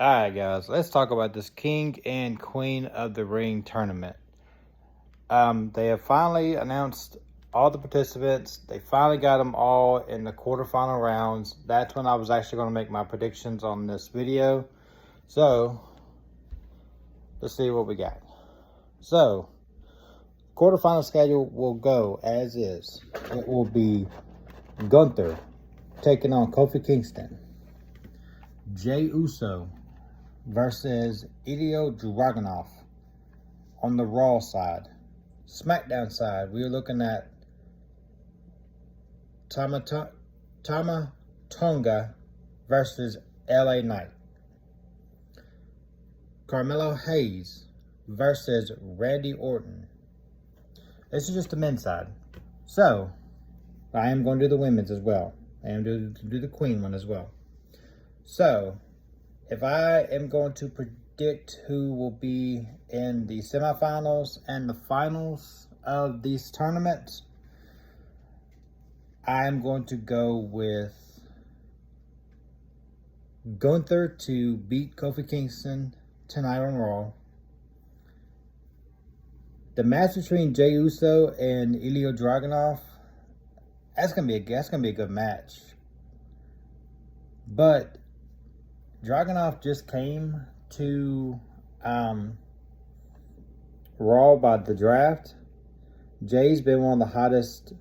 Alright guys, let's talk about this King and Queen of the Ring tournament. They have finally announced all the participants. They finally got them all in the quarterfinal rounds. That's when I was actually going to make my predictions on this video. So, let's see what we got. So, quarterfinal schedule will go as is. It will be Gunther taking on Kofi Kingston. Jey Uso versus Ilya Dragunov on the Raw side. SmackDown side, we are looking at Tama Tonga versus LA Knight. Carmelo Hayes versus Randy Orton. This is just the men's side. So, I am going to do the women's as well. I am going to do the Queen one as well. So, if I am going to predict who will be in the semifinals and the finals of these tournaments, I'm going to go with Gunther to beat Kofi Kingston tonight on Raw. The match between Jey Uso and Ilya Dragunov, that's gonna be a good match. But Dragunov just came to Raw by the draft. Jay's been one of the hottest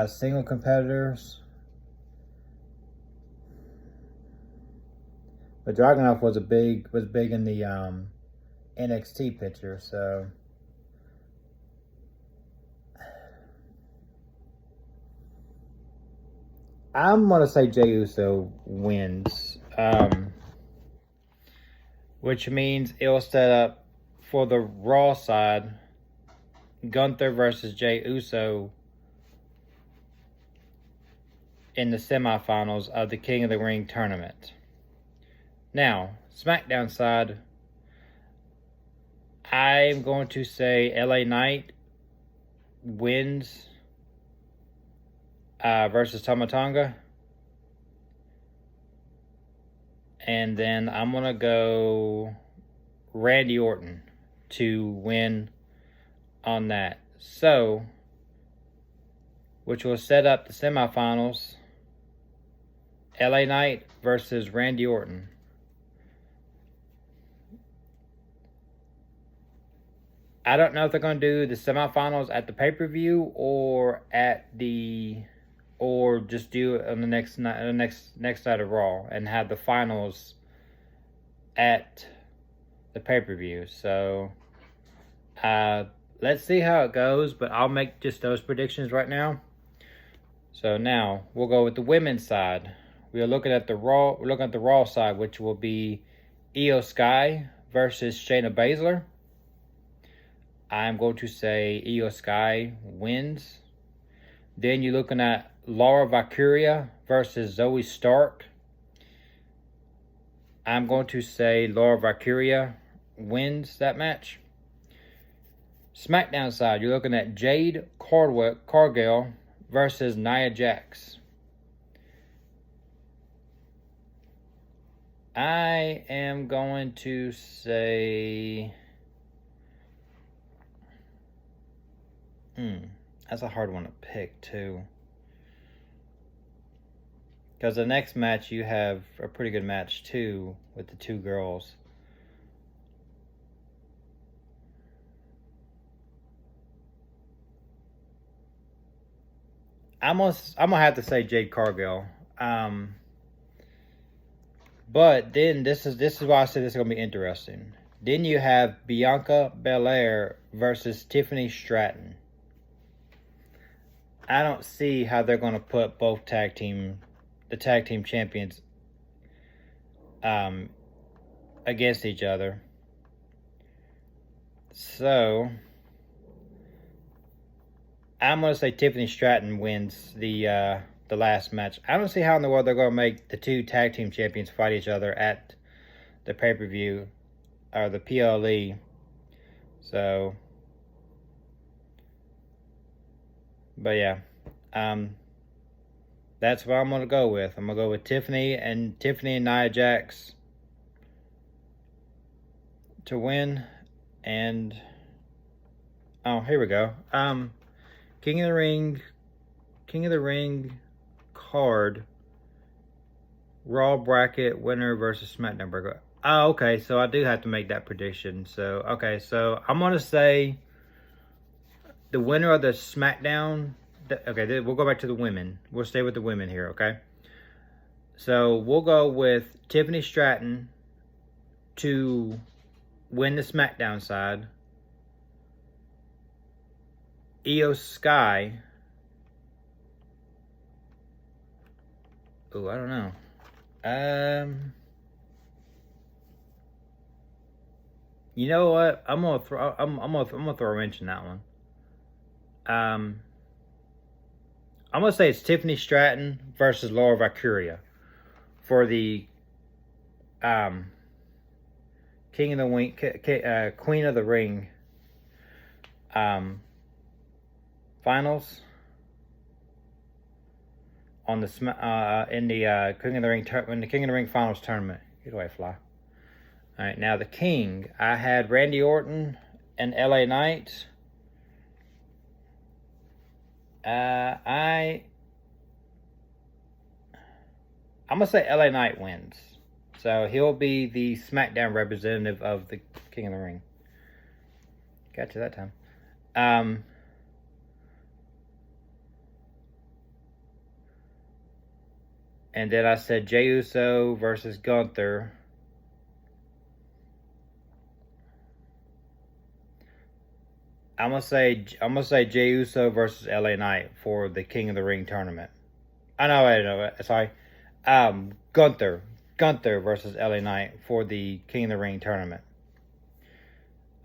single competitors. But Dragunov was big in the NXT picture, so I'm gonna say Jey Uso wins. Which means it'll set up for the Raw side, Gunther versus Jey Uso in the semifinals of the King of the Ring tournament. Now, SmackDown side, I'm going to say LA Knight wins versus Tama Tonga. And then I'm going to go Randy Orton to win on that. So, which will set up the semifinals, LA Knight versus Randy Orton. I don't know if they're going to do the semifinals at the pay-per-view or just do it on the next night of Raw and have the finals at the pay-per-view. So let's see how it goes, but I'll make just those predictions right now. So now we'll go with the women's side. We are looking at the Raw. We're looking at the Raw side, which will be Io Sky versus Shayna Baszler. I'm going to say Io Sky wins. Then you're looking at Laura Valkyria versus Zoe Stark. I'm going to say Laura Valkyria wins that match. SmackDown side, you're looking at Jade Cargill versus Nia Jax. I am going to say... that's a hard one to pick, too. Because the next match, you have a pretty good match, too, with the two girls. I'm gonna have to say Jade Cargill. But then this is why I said this is gonna be interesting. Then you have Bianca Belair versus Tiffany Stratton. I don't see how they're gonna put both tag team champions against each other. So I'm gonna say Tiffany Stratton wins the last match. I don't see how in the world they're gonna make the two tag team champions fight each other at the pay-per-view or the PLE. So, but yeah, that's what I'm gonna go with. I'm gonna go with Tiffany and Nia Jax to win. And oh, here we go. King of the Ring card, Raw bracket winner versus SmackDown bracket. Oh, okay, so I do have to make that prediction. So, okay, so I'm going to say the winner of the SmackDown. Okay, we'll go back to the women. We'll stay with the women here, okay? So, we'll go with Tiffany Stratton to win the SmackDown side. Io Sky. Oh, I don't know. You know what? I'm gonna throw a wrench in that one. I'm gonna say it's Tiffany Stratton versus Laura Valkyria for the King of the Wing, Queen of the Ring finals on the in the King of the Ring in the King of the Ring finals tournament. Get away, fly. All right, now the King. I had Randy Orton and LA Knight. I'm gonna say LA Knight wins, so he'll be the SmackDown representative of the King of the Ring. Got you that time. And then I said Jey Uso versus Gunther. I'm gonna say Jey Uso versus LA Knight for the King of the Ring tournament. Sorry. Gunther versus LA Knight for the King of the Ring tournament.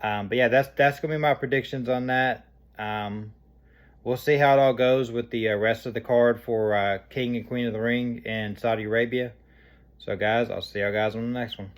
But yeah, that's gonna be my predictions on that. We'll see how it all goes with the rest of the card for King and Queen of the Ring in Saudi Arabia. So guys, I'll see y'all guys on the next one.